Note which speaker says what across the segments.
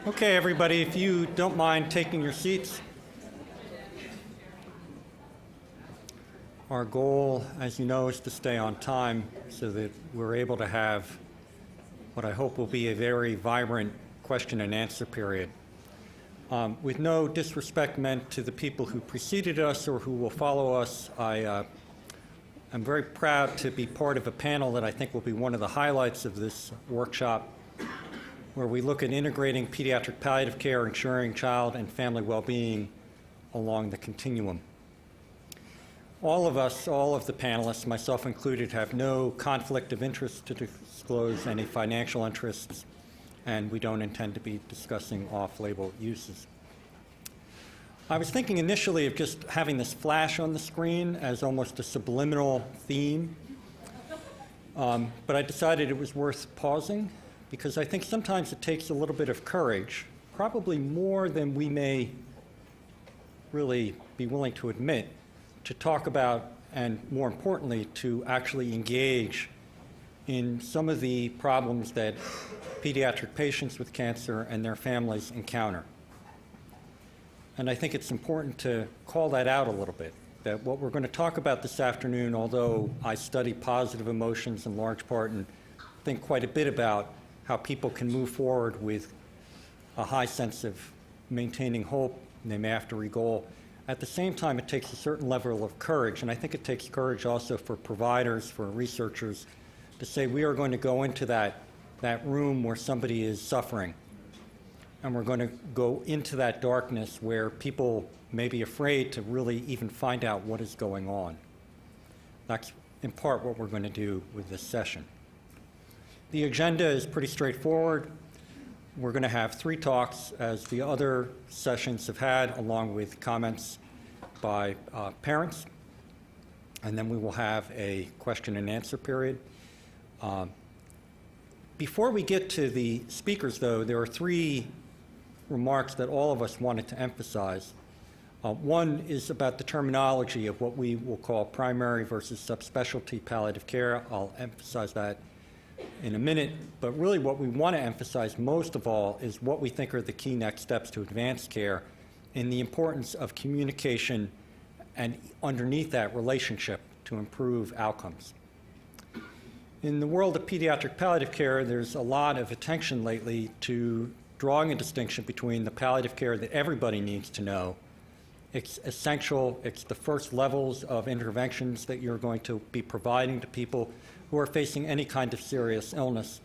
Speaker 1: Okay, everybody, if you don't mind taking your seats. Our goal, as you know, is to stay on time so that we're able to have what I hope will be a very vibrant question and answer period. With no disrespect meant to the people who preceded us or who will follow us, I'm very proud to be part of a panel that I think will be one of the highlights of this workshop, where we look at integrating pediatric palliative care, ensuring child and family well-being along the continuum. All of us, all of the panelists, myself included, have no conflict of interest to disclose, any financial interests, and we don't intend to be discussing off-label uses. I was thinking initially of just having this flash on the screen as almost a subliminal theme, but I decided it was worth pausing, because I think sometimes it takes a little bit of courage, probably more than we may really be willing to admit, to talk about, and more importantly, to actually engage in some of the problems that pediatric patients with cancer and their families encounter. And I think it's important to call that out a little bit, that what we're going to talk about this afternoon, although I study positive emotions in large part and think quite a bit about how people can move forward with a high sense of maintaining hope and their mastery goal. At the same time, it takes a certain level of courage, and I think it takes courage also for providers, for researchers, to say we are going to go into that room where somebody is suffering, and we're going to go into that darkness where people may be afraid to really even find out what is going on. That's in part what we're going to do with this session. The agenda is pretty straightforward. We're going to have 3 talks, as the other sessions have had, along with comments by parents. And then we will have a question and answer period. Before we get to the speakers, though, there are 3 remarks that all of us wanted to emphasize. One is about the terminology of what we will call primary versus subspecialty palliative care. I'll emphasize that in a minute, but really what we want to emphasize most of all is what we think are the key next steps to advanced care and the importance of communication and underneath that relationship to improve outcomes. In the world of pediatric palliative care, there's a lot of attention lately to drawing a distinction between the palliative care that everybody needs to know. It's essential, it's the first levels of interventions that you're going to be providing to people who are facing any kind of serious illness.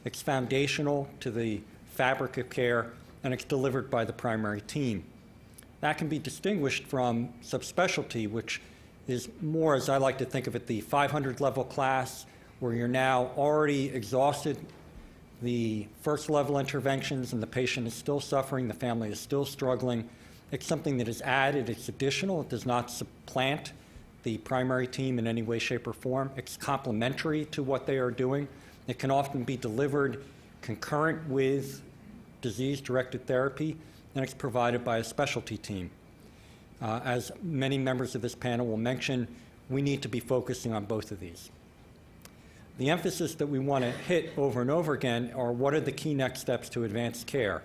Speaker 1: It's foundational to the fabric of care, and it's delivered by the primary team. That can be distinguished from subspecialty, which is more, as I like to think of it, the 500 level class, where you're now already exhausted the first level interventions and the patient is still suffering, the family is still struggling. It's something that is added, it's additional, it does not supplant the primary team in any way, shape, or form. It's complementary to what they are doing. It can often be delivered concurrent with disease-directed therapy, and it's provided by a specialty team. As many members of this panel will mention, we need to be focusing on both of these. The emphasis that we want to hit over and over again are what are the key next steps to advanced care.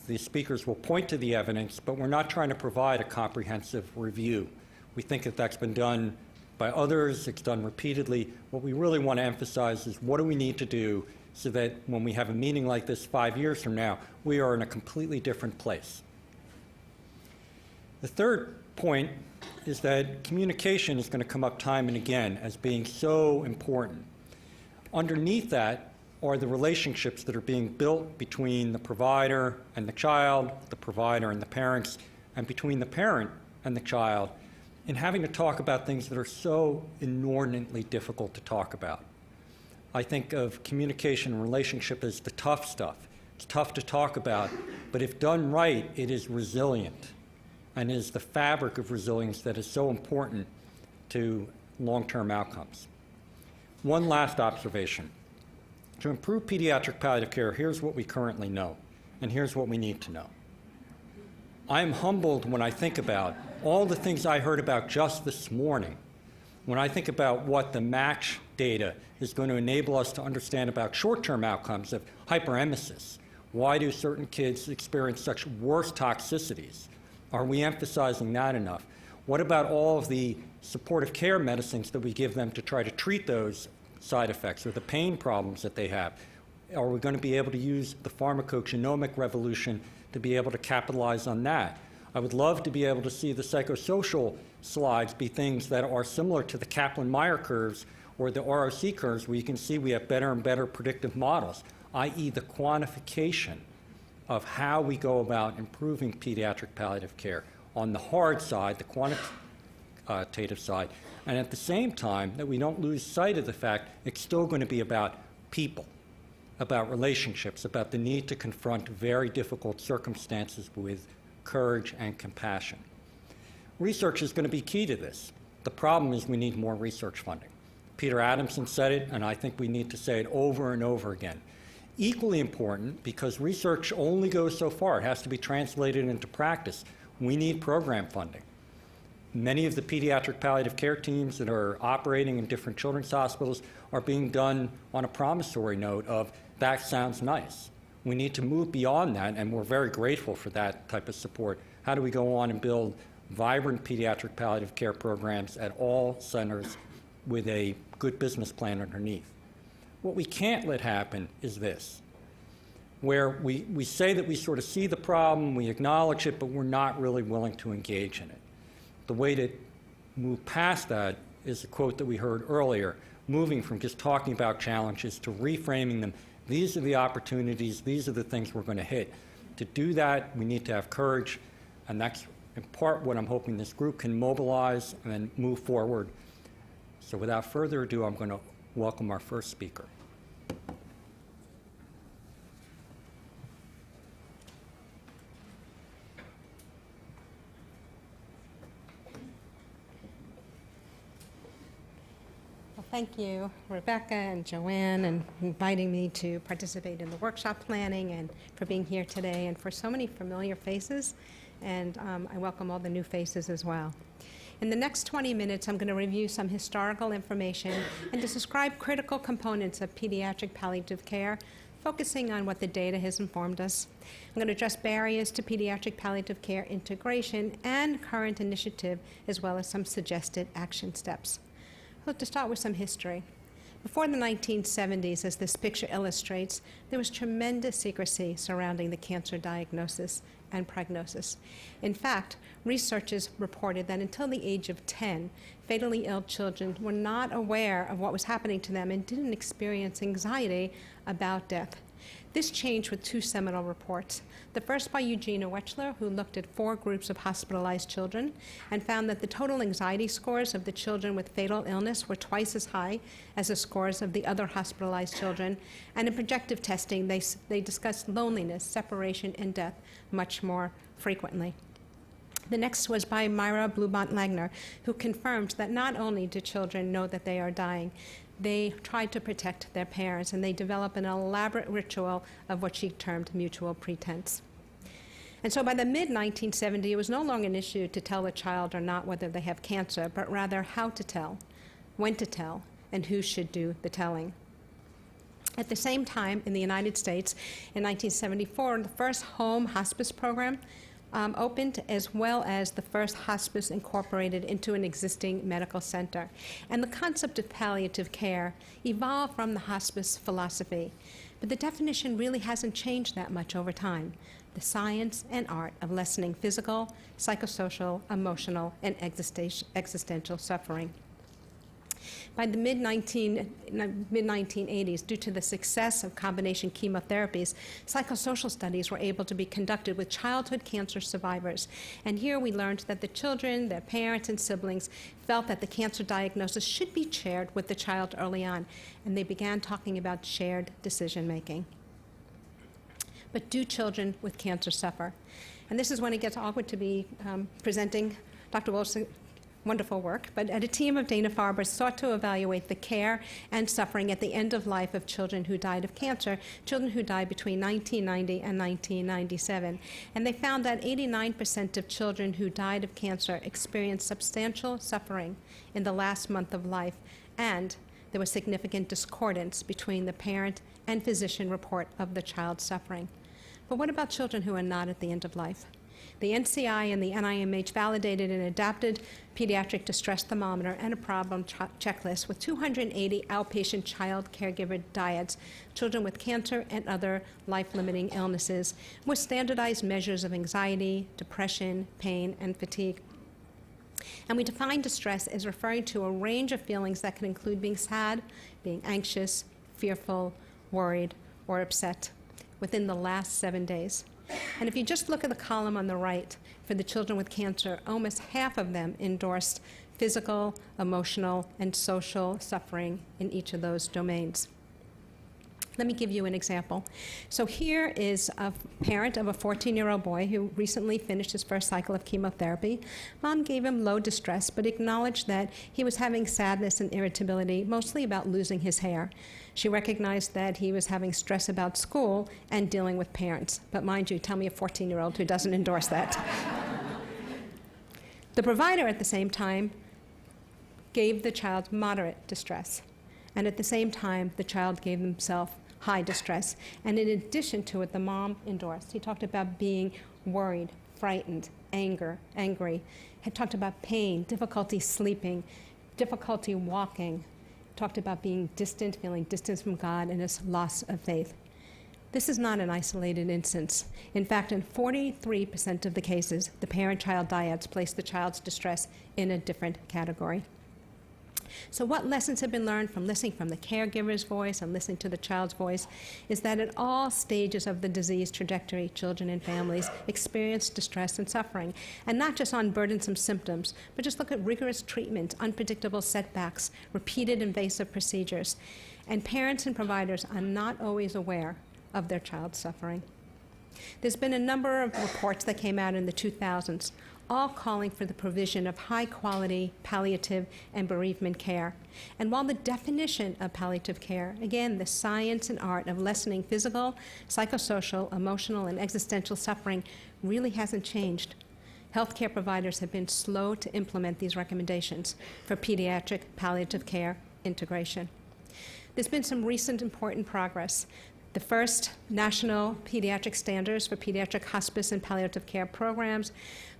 Speaker 1: The speakers will point to the evidence, but we're not trying to provide a comprehensive review. We think that that's been done by others, it's done repeatedly. What we really want to emphasize is what do we need to do so that when we have a meeting like this 5 years from now, we are in a completely different place. The third point is that communication is going to come up time and again as being so important. Underneath that are the relationships that are being built between the provider and the child, the provider and the parents, and between the parent and the child, in having to talk about things that are so inordinately difficult to talk about. I think of communication and relationship as the tough stuff. It's tough to talk about, but if done right, it is resilient and is the fabric of resilience that is so important to long-term outcomes. One last observation. To improve pediatric palliative care, here's what we currently know, and here's what we need to know. I am humbled when I think about all the things I heard about just this morning, when I think about what the MATCH data is going to enable us to understand about short-term outcomes of hyperemesis, Why do certain kids experience such worse toxicities? Are we emphasizing that enough? What about all of the supportive care medicines that we give them to try to treat those side effects or the pain problems that they have? Are we going to be able to use the pharmacogenomic revolution to be able to capitalize on that? I would love to be able to see the psychosocial slides be things that are similar to the Kaplan-Meier curves or the ROC curves, where you can see we have better and better predictive models, i.e. the quantification of how we go about improving pediatric palliative care on the hard side, the quantitative side, and at the same time that we don't lose sight of the fact it's still going to be about people, about relationships, about the need to confront very difficult circumstances with courage and compassion. Research is going to be key to this. The problem is we need more research funding. Peter Adamson said it, and I think we need to say it over and over again. Equally important, because research only goes so far, it has to be translated into practice. We need program funding. Many of the pediatric palliative care teams that are operating in different children's hospitals are being done on a promissory note of, that sounds nice. We need to move beyond that, and we're very grateful for that type of support. How do we go on and build vibrant pediatric palliative care programs at all centers with a good business plan underneath? What we can't let happen is this, where we say that we sort of see the problem, we acknowledge it, but we're not really willing to engage in it. The way to move past that is a quote that we heard earlier, moving from just talking about challenges to reframing them. These are the opportunities, these are the things we're going to hit. To do that, we need to have courage, and that's in part what I'm hoping this group can mobilize and move forward. So without further ado, I'm going to welcome our first speaker.
Speaker 2: Thank you, Rebecca and Joanne, and inviting me to participate in the workshop planning, and for being here today, and for so many familiar faces, and I welcome all the new faces as well. In the next 20 minutes, I'm going to review some historical information and to describe critical components of pediatric palliative care, focusing on what the data has informed us. I'm going to address barriers to pediatric palliative care integration and current initiative, as well as some suggested action steps. So to start with some history. Before the 1970s, as this picture illustrates, there was tremendous secrecy surrounding the cancer diagnosis and prognosis. In fact, researchers reported that until the age of 10, fatally ill children were not aware of what was happening to them and didn't experience anxiety about death. This changed with two seminal reports. The first by Eugenia Wechsler, who looked at 4 groups of hospitalized children and found that the total anxiety scores of the children with fatal illness were twice as high as the scores of the other hospitalized children. And in projective testing, they discussed loneliness, separation, and death much more frequently. The next was by Myra Blubant-Langner, who confirmed that not only do children know that they are dying, they tried to protect their parents, and they develop an elaborate ritual of what she termed mutual pretense. And so by the mid-1970s, it was no longer an issue to tell a child or not whether they have cancer, but rather how to tell, when to tell, and who should do the telling. At the same time, in the United States, in 1974, the first home hospice program opened, as well as the first hospice incorporated into an existing medical center. And the concept of palliative care evolved from the hospice philosophy. But the definition really hasn't changed that much over time. The science and art of lessening physical, psychosocial, emotional, and existential suffering. By the mid-1980s, due to the success of combination chemotherapies, psychosocial studies were able to be conducted with childhood cancer survivors. And here we learned that the children, their parents, and siblings felt that the cancer diagnosis should be shared with the child early on, and they began talking about shared decision-making. But do children with cancer suffer? And this is when it gets awkward to be presenting Dr. Wilson. Wonderful work, but a team of Dana-Farber sought to evaluate the care and suffering at the end of life of children who died of cancer, children who died between 1990 and 1997. And they found that 89% of children who died of cancer experienced substantial suffering in the last month of life, and there was significant discordance between the parent and physician report of the child's suffering. But what about children who are not at the end of life? The NCI and the NIMH validated an adapted pediatric distress thermometer and a problem checklist with 280 outpatient child caregiver diets, children with cancer and other life-limiting illnesses, with standardized measures of anxiety, depression, pain, and fatigue. And we define distress as referring to a range of feelings that can include being sad, being anxious, fearful, worried, or upset within the last 7 days. And if you just look at the column on the right for the children with cancer, almost half of them endorsed physical, emotional, and social suffering in each of those domains. Let me give you an example. So here is a parent of a 14-year-old boy who recently finished his first cycle of chemotherapy. Mom gave him low distress, but acknowledged that he was having sadness and irritability, mostly about losing his hair. She recognized that he was having stress about school and dealing with parents. But mind you, tell me a 14-year-old who doesn't endorse that. The provider, at the same time, gave the child moderate distress. And at the same time, the child gave himself high distress. And in addition to it, the mom endorsed. He talked about being worried, frightened, angry. He talked about pain, difficulty sleeping, difficulty walking. Talked about being distant, feeling distance from God, and his loss of faith. This is not an isolated instance. In fact, in 43% of the cases, the parent-child dyads placed the child's distress in a different category. So what lessons have been learned from listening from the caregiver's voice and listening to the child's voice is that at all stages of the disease trajectory, children and families experience distress and suffering, and not just on burdensome symptoms, but just look at rigorous treatment, unpredictable setbacks, repeated invasive procedures. And parents and providers are not always aware of their child's suffering. There's been a number of reports that came out in the 2000s, all calling for the provision of high-quality palliative and bereavement care. And while the definition of palliative care, again, the science and art of lessening physical, psychosocial, emotional, and existential suffering really hasn't changed, healthcare providers have been slow to implement these recommendations for pediatric palliative care integration. There's been some recent important progress. The first national pediatric standards for pediatric hospice and palliative care programs,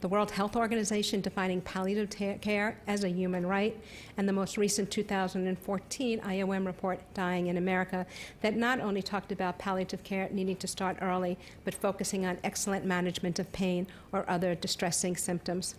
Speaker 2: the World Health Organization defining palliative care as a human right, and the most recent 2014 IOM report, Dying in America, that not only talked about palliative care needing to start early, but focusing on excellent management of pain or other distressing symptoms.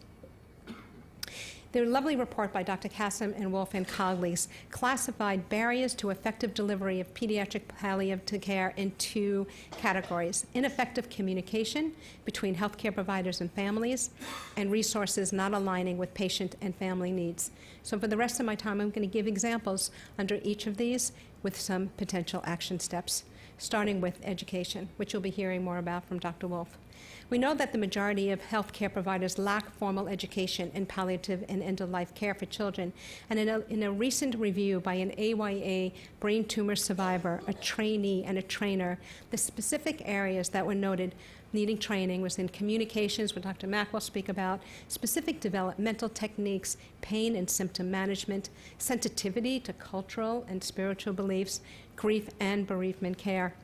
Speaker 2: Their lovely report by Dr. Kassem and Wolf and colleagues classified barriers to effective delivery of pediatric palliative care in two categories: ineffective communication between healthcare providers and families, and resources not aligning with patient and family needs. So for the rest of my time, I'm going to give examples under each of these with some potential action steps, starting with education, which you'll be hearing more about from Dr. Wolf. We know that the majority of healthcare providers lack formal education in palliative and end-of-life care for children. And in a recent review by an AYA brain tumor survivor, a trainee, and a trainer, the specific areas that were noted needing training was in communications, what Dr. Mack will speak about, specific developmental techniques, pain and symptom management, sensitivity to cultural and spiritual beliefs, grief and bereavement care.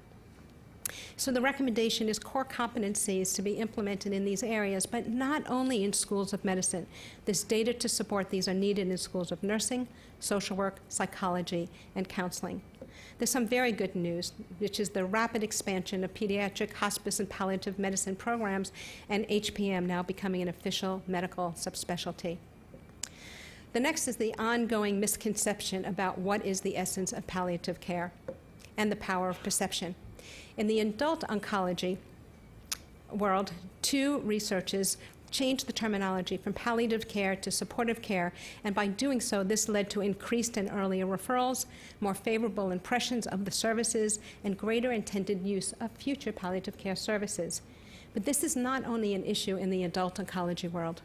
Speaker 2: So the recommendation is core competencies to be implemented in these areas, but not only in schools of medicine. There's data to support these are needed in schools of nursing, social work, psychology, and counseling. There's some very good news, which is the rapid expansion of pediatric hospice and palliative medicine programs, and HPM now becoming an official medical subspecialty. The next is the ongoing misconception about what is the essence of palliative care and the power of perception. In the adult oncology world, two researchers changed the terminology from palliative care to supportive care, and by doing so, this led to increased and earlier referrals, more favorable impressions of the services, and greater intended use of future palliative care services. But this is not only an issue in the adult oncology world.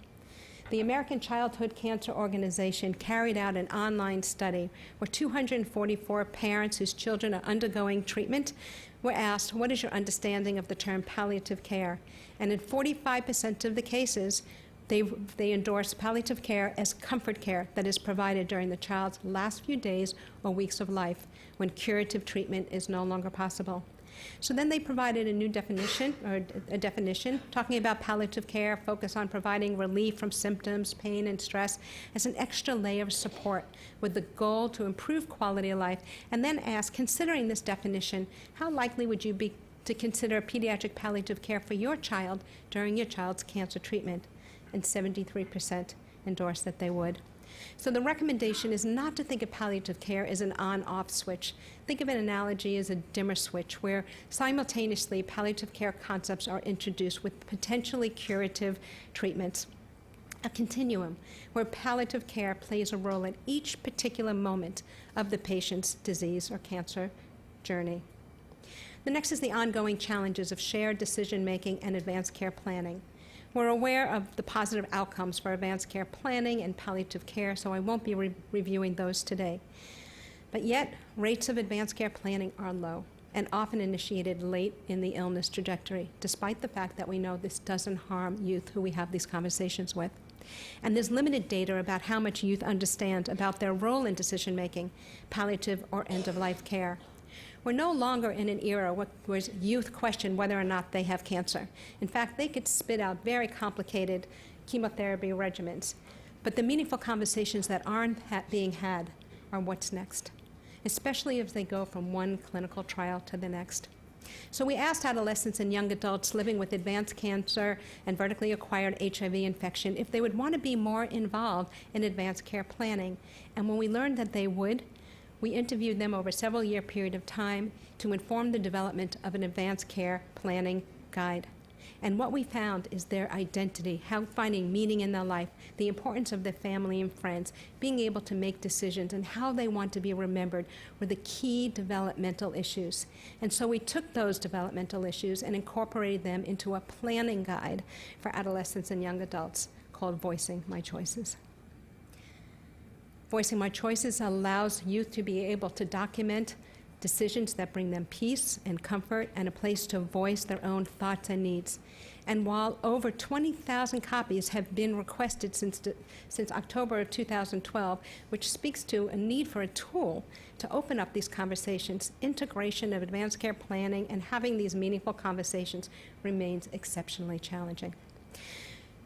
Speaker 2: The American Childhood Cancer Organization carried out an online study where 244 parents whose children are undergoing treatment were asked, what is your understanding of the term palliative care? And in 45% of the cases, they endorsed palliative care as comfort care that is provided during the child's last few days or weeks of life when curative treatment is no longer possible. So then they provided a new definition, or a definition, talking about palliative care, focus on providing relief from symptoms, pain, and stress as an extra layer of support with the goal to improve quality of life, and then ask, considering this definition, how likely would you be to consider pediatric palliative care for your child during your child's cancer treatment? And 73% endorsed that they would. So the recommendation is not to think of palliative care as an on-off switch. Think of an analogy as a dimmer switch, where simultaneously palliative care concepts are introduced with potentially curative treatments. A continuum, where palliative care plays a role at each particular moment of the patient's disease or cancer journey. The next is the ongoing challenges of shared decision-making and advanced care planning. We're aware of the positive outcomes for advanced care planning and palliative care, so I won't be reviewing those today. But yet, rates of advanced care planning are low and often initiated late in the illness trajectory, despite the fact that we know this doesn't harm youth who we have these conversations with. And there's limited data about how much youth understand about their role in decision-making, palliative or end-of-life care. We're no longer in an era where youth question whether or not they have cancer. In fact, they could spit out very complicated chemotherapy regimens. But the meaningful conversations that aren't being had are what's next, especially as they go from one clinical trial to the next. So we asked adolescents and young adults living with advanced cancer and vertically acquired HIV infection if they would want to be more involved in advanced care planning. And when we learned that they would, we interviewed them over a several-year period of time to inform the development of an advanced care planning guide. And what we found is their identity, how finding meaning in their life, the importance of their family and friends, being able to make decisions, and how they want to be remembered were the key developmental issues. And so we took those developmental issues and incorporated them into a planning guide for adolescents and young adults called Voicing My Choices. Voicing My Choices allows youth to be able to document decisions that bring them peace and comfort and a place to voice their own thoughts and needs. And while over 20,000 copies have been requested since October of 2012, which speaks to a need for a tool to open up these conversations, integration of advanced care planning and having these meaningful conversations remains exceptionally challenging.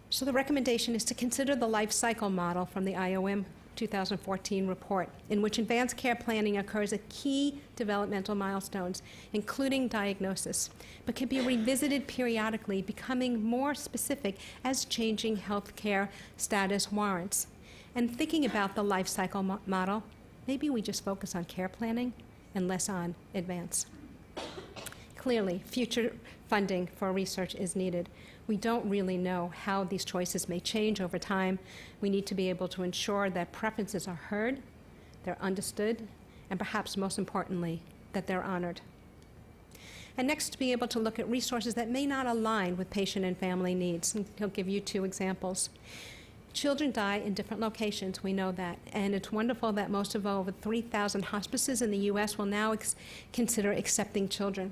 Speaker 2: So the recommendation is to consider the life cycle model from the IOM 2014 report, in which advanced care planning occurs at key developmental milestones, including diagnosis, but can be revisited periodically, becoming more specific as changing health care status warrants. And thinking about the life cycle model, maybe we just focus on care planning and less on advance. Clearly, future funding for research is needed. We don't really know how these choices may change over time. We need to be able to ensure that preferences are heard, they're understood, and perhaps most importantly, that they're honored. And next, to be able to look at resources that may not align with patient and family needs. And he'll give you two examples. Children die in different locations, we know that, and it's wonderful that most of over 3,000 hospices in the U.S. will now consider accepting children.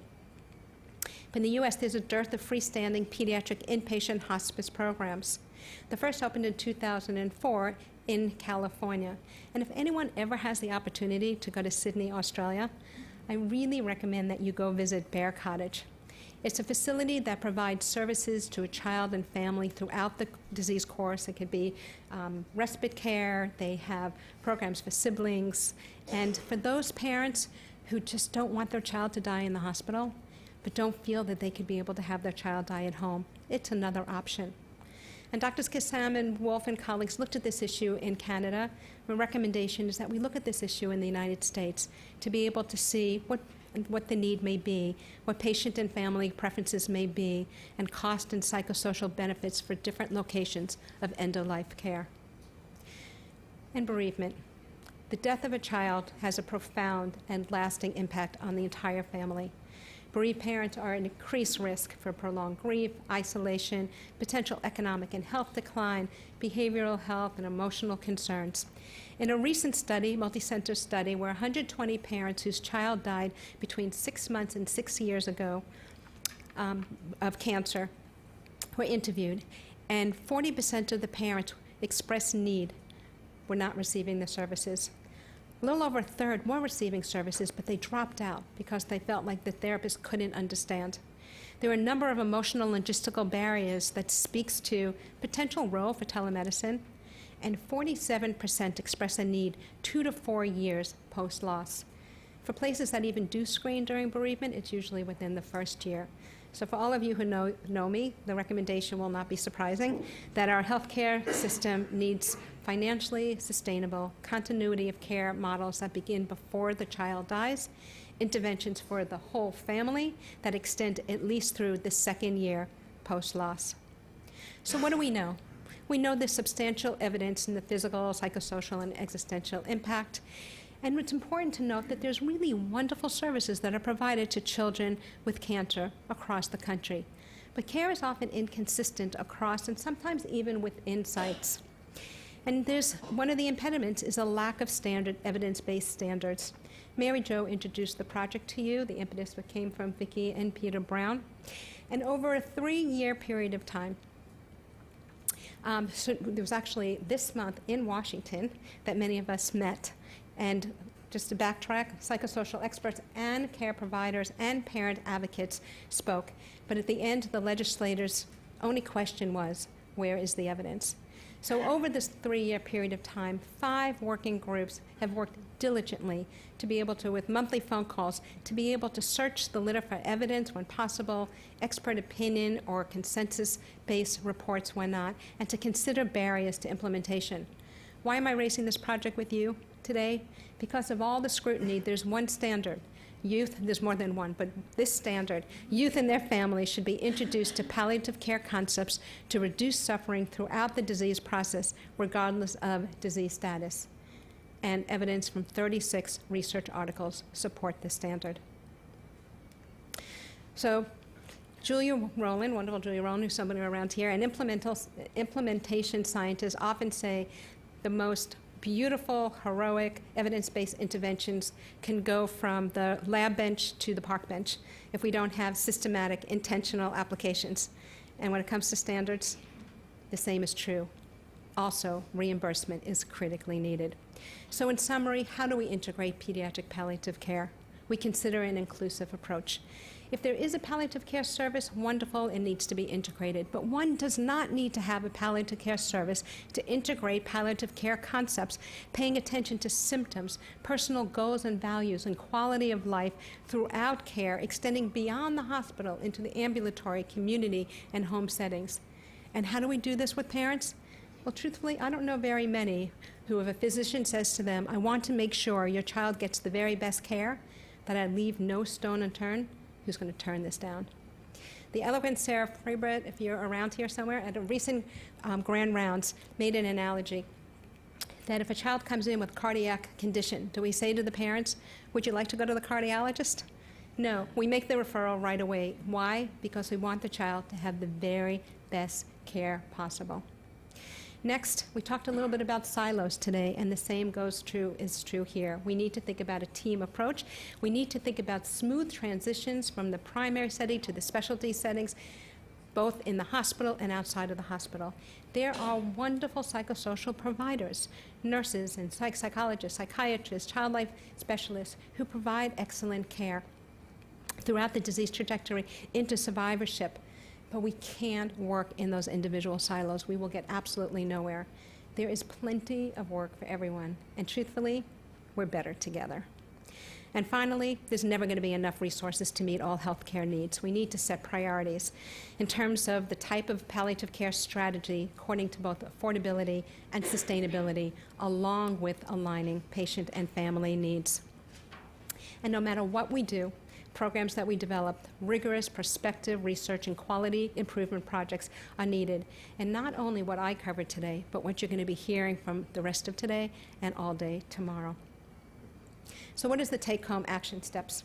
Speaker 2: In the U.S., there's a dearth of freestanding pediatric inpatient hospice programs. The first opened in 2004 in California. And if anyone ever has the opportunity to go to Sydney, Australia, I really recommend that you go visit Bear Cottage. It's a facility that provides services to a child and family throughout the disease course. It could be respite care. They have programs for siblings. And for those parents who just don't want their child to die in the hospital, but don't feel that they could be able to have their child die at home, it's another option. And Drs. Kassam and Wolf and colleagues looked at this issue in Canada. The recommendation is that we look at this issue in the United States to be able to see what the need may be, what patient and family preferences may be, and cost and psychosocial benefits for different locations of end-of-life care. And bereavement. The death of a child has a profound and lasting impact on the entire family. Bereaved parents are at increased risk for prolonged grief, isolation, potential economic and health decline, behavioral health, and emotional concerns. In a recent study, multi-center study, where 120 parents whose child died between 6 months and 6 years ago of cancer were interviewed, and 40% of the parents expressed need were not receiving the services. A little over a third were receiving services, but they dropped out because they felt like the therapist couldn't understand. There are a number of emotional logistical barriers that speaks to potential role for telemedicine, and 47% express a need 2 to 4 years post-loss. For places that even do screen during bereavement, it's usually within the first year. So for all of you who know me, the recommendation will not be surprising, that our healthcare system needs financially sustainable continuity of care models that begin before the child dies, interventions for the whole family that extend at least through the second year post-loss. So what do we know? We know there's substantial evidence in the physical, psychosocial, and existential impact. And it's important to note that there's really wonderful services that are provided to children with cancer across the country. But care is often inconsistent across and sometimes even within sites. And one of the impediments is a lack of standard evidence-based standards. Mary Jo introduced the project to you. The impetus came from Vicki and Peter Brown. And over a 3-year period of time, so there was actually this month in Washington that many of us met. And just to backtrack, psychosocial experts and care providers and parent advocates spoke. But at the end, the legislators' only question was, where is the evidence? So over this 3-year period of time, 5 working groups have worked diligently to be able to, with monthly phone calls, to be able to search the literature for evidence when possible, expert opinion or consensus-based reports when not, and to consider barriers to implementation. Why am I raising this project with you today? Because of all the scrutiny, there's one standard. Youth, there's more than one, but this standard, youth and their families should be introduced to palliative care concepts to reduce suffering throughout the disease process, regardless of disease status. And evidence from 36 research articles support this standard. So Julia Rowland, wonderful Julia Rowland, who's somebody around here, and implementation scientists often say the most beautiful, heroic, evidence-based interventions can go from the lab bench to the park bench if we don't have systematic, intentional applications. And when it comes to standards, the same is true. Also, reimbursement is critically needed. So in summary, how do we integrate pediatric palliative care? We consider an inclusive approach. If there is a palliative care service, wonderful, it needs to be integrated. But one does not need to have a palliative care service to integrate palliative care concepts, paying attention to symptoms, personal goals and values, and quality of life throughout care, extending beyond the hospital into the ambulatory, community, and home settings. And how do we do this with parents? Well, truthfully, I don't know very many who, if a physician says to them, I want to make sure your child gets the very best care, that I leave no stone unturned, who's going to turn this down. The eloquent Sarah Freebrett, if you're around here somewhere, at a recent grand rounds, made an analogy that if a child comes in with cardiac condition, do we say to the parents, would you like to go to the cardiologist? No, we make the referral right away. Why? Because we want the child to have the very best care possible. Next, we talked a little bit about silos today, and the same is true here. We need to think about a team approach. We need to think about smooth transitions from the primary setting to the specialty settings, both in the hospital and outside of the hospital. There are wonderful psychosocial providers, nurses and psychologists, psychiatrists, child life specialists who provide excellent care throughout the disease trajectory into survivorship. But we can't work in those individual silos. We will get absolutely nowhere. There is plenty of work for everyone, and truthfully, we're better together. And finally, there's never going to be enough resources to meet all healthcare needs. We need to set priorities in terms of the type of palliative care strategy according to both affordability and sustainability, along with aligning patient and family needs. And no matter what we do, programs that we develop, rigorous prospective research and quality improvement projects are needed. And not only what I covered today, but what you're going to be hearing from the rest of today and all day tomorrow. So what is the take-home action steps?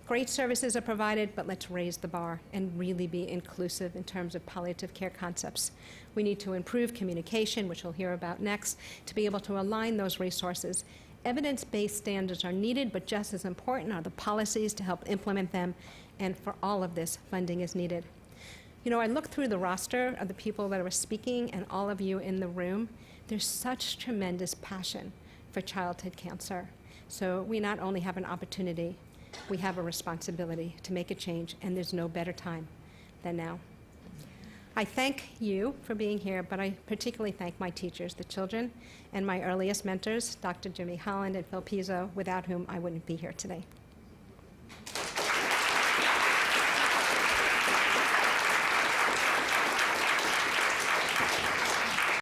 Speaker 2: Great services are provided, but let's raise the bar and really be inclusive in terms of palliative care concepts. We need to improve communication, which we'll hear about next, to be able to align those resources. Evidence-based standards are needed, but just as important are the policies to help implement them, and for all of this, funding is needed. You know, I look through the roster of the people that are speaking and all of you in the room. There's such tremendous passion for childhood cancer. So we not only have an opportunity, we have a responsibility to make a change, and there's no better time than now. I thank you for being here, but I particularly thank my teachers, the children, and my earliest mentors, Dr. Jimmy Holland and Phil Pizzo, without whom I wouldn't be here today.